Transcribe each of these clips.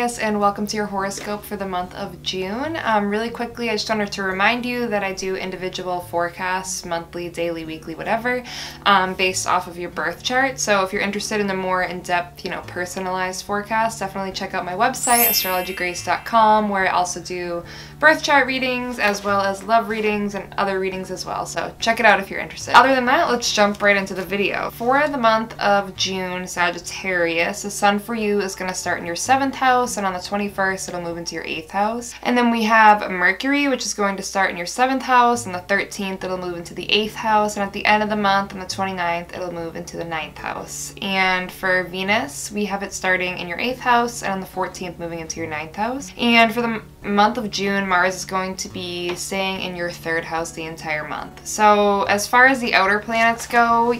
Sagittarius, and welcome to your horoscope for the month of June. Really quickly, I just wanted to remind you that I do individual forecasts, monthly, daily, weekly, whatever, based off of your birth chart. So if you're interested in the more in-depth, personalized forecast, definitely check out my website, astrologygrace.com, where I also do birth chart readings as well as love readings and other readings as well. So check it out if you're interested. Other than that, let's jump right into the video. For the month of June, Sagittarius, the sun for you is going to start in your 7th house, and on the 21st it'll move into your 8th house. And then we have Mercury, which is going to start in your 7th house, and the 13th it'll move into the 8th house, and at the end of the month on the 29th it'll move into the 9th house. And for Venus, we have it starting in your 8th house, and on the 14th moving into your 9th house. And for the month of June, Mars is going to be staying in your 3rd house the entire month. So as far as the outer planets go,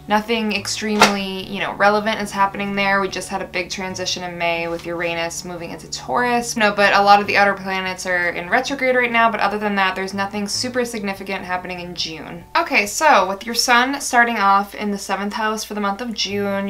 nothing extremely, relevant is happening there. We just had a big transition in May with Uranus moving into Taurus. But a lot of the outer planets are in retrograde right now, but other than that, there's nothing super significant happening in June. Okay, so with your sun starting off in the 7th house for the month of June,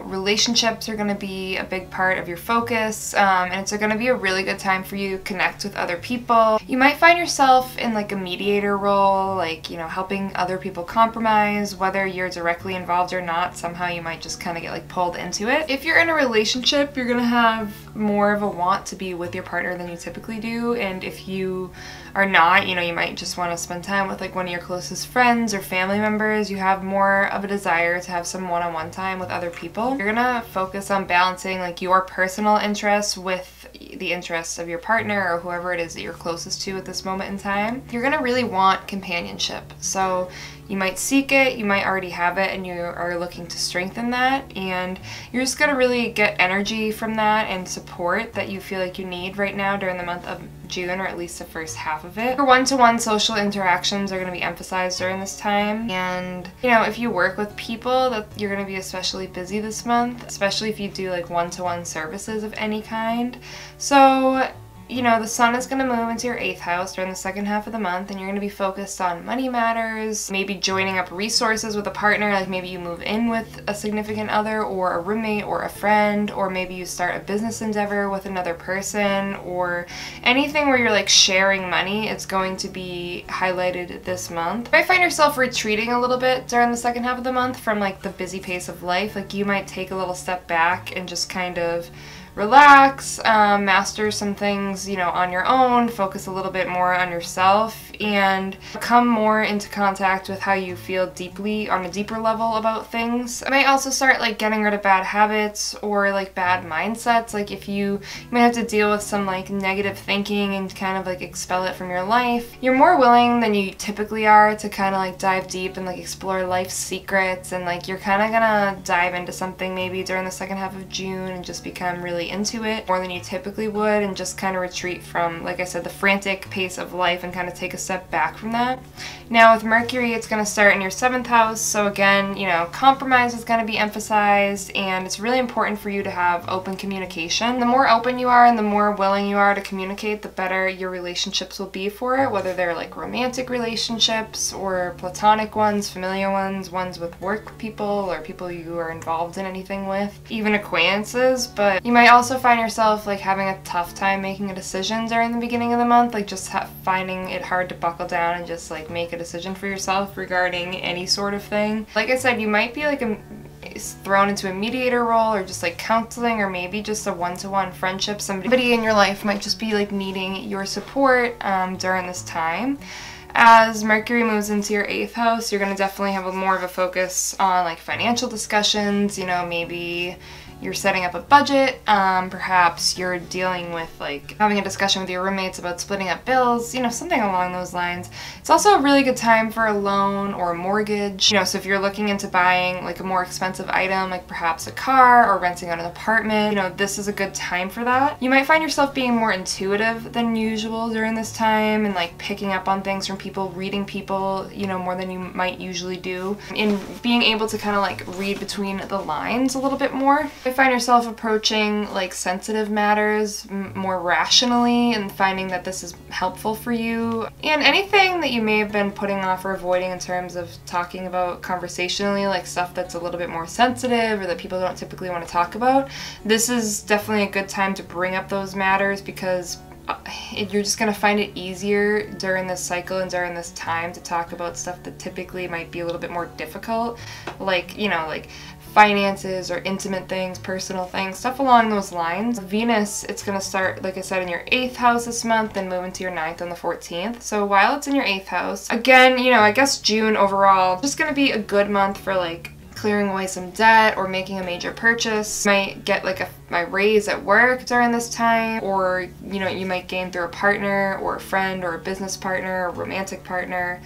relationships are going to be a big part of your focus, and it's going to be a really good time for you to connect with other people. You might find yourself in like a mediator role, helping other people compromise, whether you're directly involved or not. Somehow you might just kind of get pulled into it. If you're in a relationship, you're gonna have more of a want to be with your partner than you typically do, and if you are not, you might just want to spend time with one of your closest friends or family members. You have more of a desire to have some one-on-one time with other people. You're gonna focus on balancing your personal interests with the interests of your partner or whoever it is that you're closest to at this moment in time. You're gonna really want companionship, so you might seek it, you might already have it, and you are looking to strengthen that, and you're just gonna really get energy from that and support that you feel like you need right now during the month of June, or at least the first half of it. Your one-to-one social interactions are going to be emphasized during this time, and if you work with people, that you're going to be especially busy this month, especially if you do one-to-one services of any kind. So the sun is going to move into your 8th house during the second half of the month, and you're going to be focused on money matters, maybe joining up resources with a partner, maybe you move in with a significant other or a roommate or a friend, or maybe you start a business endeavor with another person, or anything where you're sharing money. It's going to be highlighted this month. You might find yourself retreating a little bit during the second half of the month from the busy pace of life. You might take a little step back and just kind of relax, master some things, on your own, focus a little bit more on yourself, and come more into contact with how you feel deeply, on a deeper level about things. I might also start getting rid of bad habits or bad mindsets. If you might have to deal with some negative thinking and kind of expel it from your life. You're more willing than you typically are to kind of dive deep and explore life's secrets, and you're kind of gonna dive into something maybe during the second half of June and just become really into it more than you typically would, and just kind of retreat from, like I said, the frantic pace of life and kind of take a step back from that. Now with Mercury, it's going to start in your 7th house, so again, compromise is going to be emphasized, and it's really important for you to have open communication. The more open you are and the more willing you are to communicate, the better your relationships will be for it, whether they're romantic relationships or platonic ones, familiar ones, ones with work people or people you are involved in anything with, even acquaintances. But you might also find yourself having a tough time making a decision during the beginning of the month, just finding it hard to buckle down and just make a decision for yourself regarding any sort of thing. Like I said, you might be thrown into a mediator role, or just counseling, or maybe just a one-to-one friendship. Somebody in your life might just be needing your support during this time. As Mercury moves into your 8th house, you're going to definitely have more of a focus on financial discussions. Maybe you're setting up a budget, perhaps you're dealing with having a discussion with your roommates about splitting up bills, something along those lines. It's also a really good time for a loan or a mortgage, so if you're looking into buying a more expensive item, perhaps a car or renting out an apartment, this is a good time for that. You might find yourself being more intuitive than usual during this time, and picking up on things from people, reading people, more than you might usually do, and being able to kind of read between the lines a little bit more. If might find yourself approaching like sensitive matters more rationally and finding that this is helpful for you. And anything that you may have been putting off or avoiding in terms of talking about conversationally, like stuff that's a little bit more sensitive or that people don't typically want to talk about, this is definitely a good time to bring up those matters, because you're just going to find it easier during this cycle and during this time to talk about stuff that typically might be a little bit more difficult, like, you know, like finances or intimate things, personal things, stuff along those lines. Venus, it's going to start, like I said, in your 8th house this month and move into your 9th on the 14th. So while it's in your 8th house, again, you know, I guess June overall, just going to be a good month for like clearing away some debt or making a major purchase. You might get like a raise at work during this time, or you know, you might gain through a partner or a friend or a business partner or romantic partner.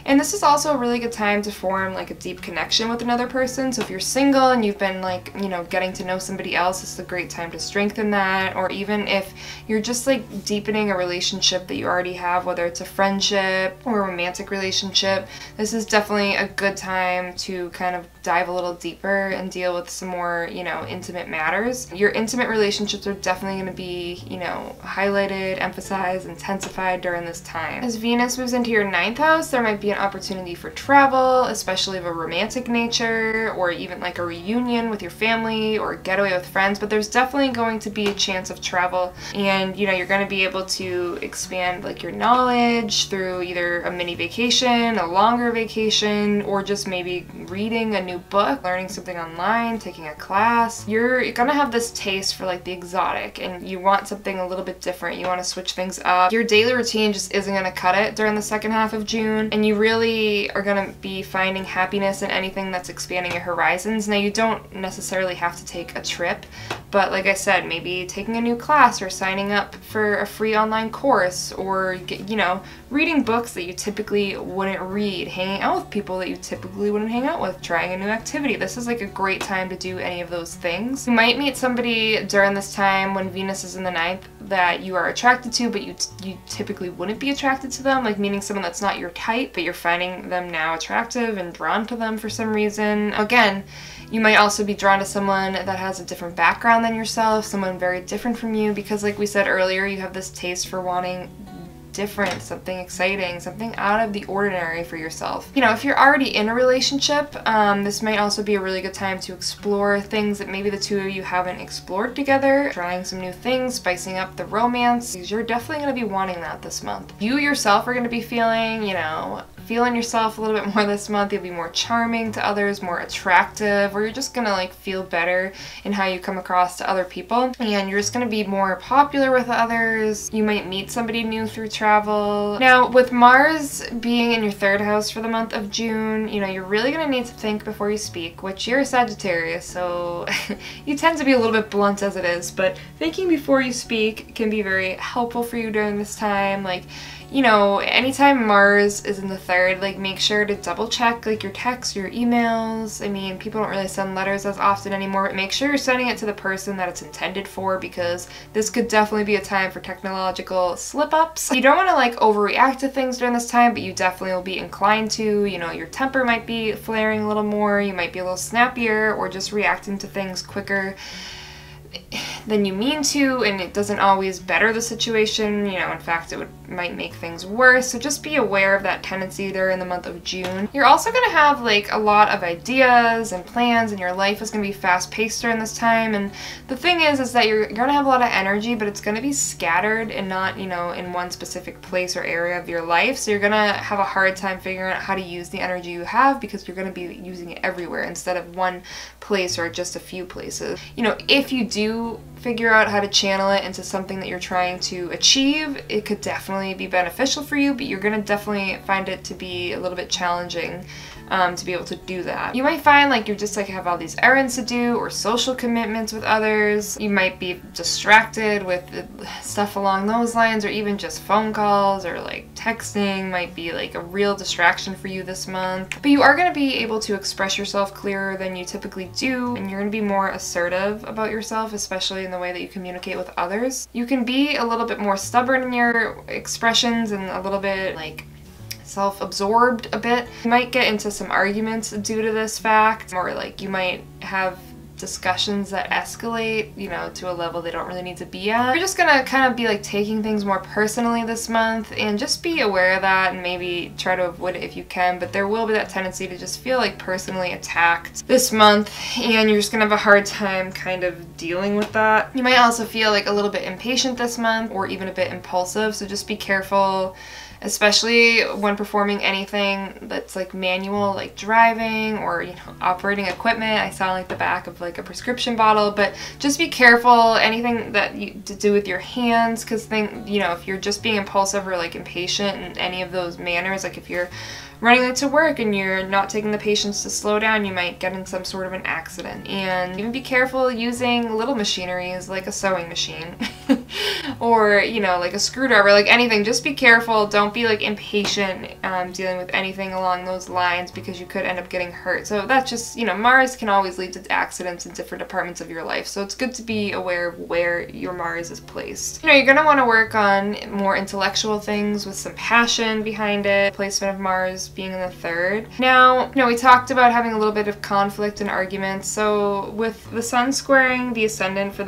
And this is also a really good time to form like a deep connection with another person. So if you're single and you've been like, you know, getting to know somebody else, this is a great time to strengthen that. Or even if you're just like deepening a relationship that you already have, whether it's a friendship or a romantic relationship, this is definitely a good time to kind of dive a little deeper and deal with some more, you know, intimate matters. Your intimate relationships are definitely going to be, you know, highlighted, emphasized, intensified during this time. As Venus moves into your 9th house, there might be an opportunity for travel, especially of a romantic nature, or even like a reunion with your family or a getaway with friends, but there's definitely going to be a chance of travel, and you know, you're going to be able to expand like your knowledge through either a mini vacation, a longer vacation, or just maybe reading a new book, learning something online, taking a class. You're gonna have this taste for like the exotic, and you want something a little bit different. You want to switch things up. Your daily routine just isn't gonna cut it during the second half of June, and you really are gonna be finding happiness in anything that's expanding your horizons. Now, you don't necessarily have to take a trip, but like I said, maybe taking a new class or signing up for a free online course, or you know, reading books that you typically wouldn't read, hanging out with people that you typically wouldn't hang out with, trying a new activity. This is like a great time to do any of those things. You might meet somebody during this time when Venus is in the 9th that you are attracted to, but you typically wouldn't be attracted to them, like meaning someone that's not your type, but you're finding them now attractive and drawn to them for some reason. Again, you might also be drawn to someone that has a different background than yourself, someone very different from you, because like we said earlier, you have this taste for wanting different, something exciting, something out of the ordinary for yourself. You know, if you're already in a relationship, this might also be a really good time to explore things that maybe the two of you haven't explored together, trying some new things, spicing up the romance, because you're definitely going to be wanting that this month. You yourself are going to be feeling, you know, feeling yourself a little bit more this month. You'll be more charming to others, more attractive, or you're just gonna like feel better in how you come across to other people, and you're just gonna be more popular with others. You might meet somebody new through travel. Now, with Mars being in your 3rd house for the month of June, you know, you're really gonna need to think before you speak, which you're a Sagittarius, so you tend to be a little bit blunt as it is, but thinking before you speak can be very helpful for you during this time. Like, you know, anytime Mars is in the 3rd, like make sure to double check like your texts, your emails. I mean, people don't really send letters as often anymore, but make sure you're sending it to the person that it's intended for, because this could definitely be a time for technological slip-ups. You don't want to like overreact to things during this time, but you definitely will be inclined to. You know, your temper might be flaring a little more, you might be a little snappier, or just reacting to things quicker than you mean to, and it doesn't always better the situation. You know, in fact, might make things worse. So just be aware of that tendency there in the month of June. You're also going to have like a lot of ideas and plans, and your life is going to be fast-paced during this time. And the thing is that you're going to have a lot of energy, but it's going to be scattered and not, you know, in one specific place or area of your life. So you're going to have a hard time figuring out how to use the energy you have, because you're going to be using it everywhere instead of one place or just a few places. You know, if you do figure out how to channel it into something that you're trying to achieve, it could definitely be beneficial for you, but you're going to definitely find it to be a little bit challenging to be able to do that. You might find like you're just like have all these errands to do or social commitments with others. You might be distracted with stuff along those lines, or even just phone calls or like texting might be like a real distraction for you this month. But you are going to be able to express yourself clearer than you typically do, and you're going to be more assertive about yourself, especially in the way that you communicate with others. You can be a little bit more stubborn in your expressions and a little bit like self-absorbed a bit. You might get into some arguments due to this fact, or like you might have discussions that escalate, you know, to a level they don't really need to be at. You're just gonna kind of be like taking things more personally this month, and just be aware of that and maybe try to avoid it if you can, but there will be that tendency to just feel like personally attacked this month, and you're just gonna have a hard time kind of dealing with that. You might also feel like a little bit impatient this month, or even a bit impulsive, so just be careful, especially when performing anything that's like manual, like driving or, you know, operating equipment. I sound like the back of like a prescription bottle, but just be careful. Anything that you to do with your hands, because you know, if you're just being impulsive or like impatient in any of those manners, like if you're running late to work and you're not taking the patience to slow down, you might get in some sort of an accident. And even be careful using little machineries like a sewing machine or, you know, like a screwdriver, like anything. Just be careful. Don't be like impatient dealing with anything along those lines, because you could end up getting hurt. So that's just, you know, Mars can always lead to accidents in different departments of your life, so it's good to be aware of where your Mars is placed. You know, you're going to want to work on more intellectual things with some passion behind it. Placement of Mars being in the 3rd. Now, you know, we talked about having a little bit of conflict and arguments. So with the Sun squaring the ascendant for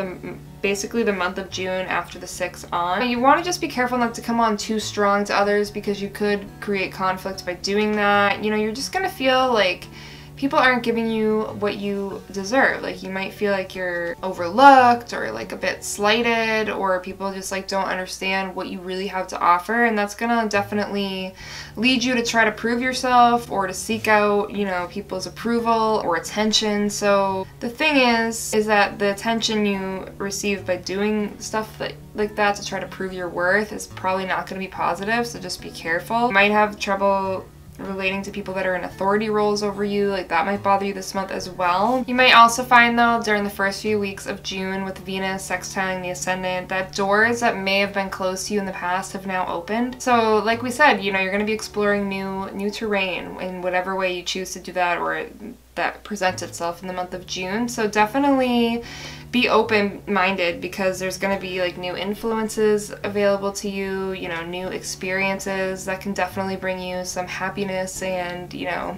basically the month of June after the 6th on, you want to just be careful not to come on too strong to others, because you could create conflict by doing that. You know, you're just gonna feel like people aren't giving you what you deserve. Like, you might feel like you're overlooked or like a bit slighted, or people just like don't understand what you really have to offer, and that's gonna definitely lead you to try to prove yourself or to seek out, you know, people's approval or attention. So the thing is that the attention you receive by doing stuff like that to try to prove your worth is probably not going to be positive, so just be careful. You might have trouble relating to people that are in authority roles over you, like that might bother you this month as well. You might also find, though, during the first few weeks of June with Venus sextiling the ascendant, that doors that may have been closed to you in the past have now opened. So like we said, you know, you're going to be exploring new terrain in whatever way you choose to do that, or that presents itself in the month of June. So definitely be open-minded, because there's going to be like new influences available to you, you know, new experiences that can definitely bring you some happiness and, you know,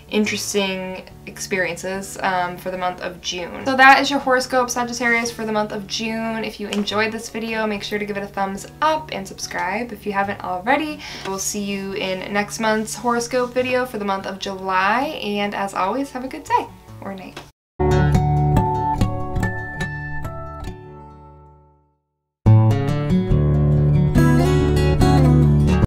interesting experiences for the month of June. So that is your horoscope, Sagittarius, for the month of June. If you enjoyed this video, make sure to give it a thumbs up and subscribe if you haven't already. We'll see you in next month's horoscope video for the month of July, and as always, have a good day or night.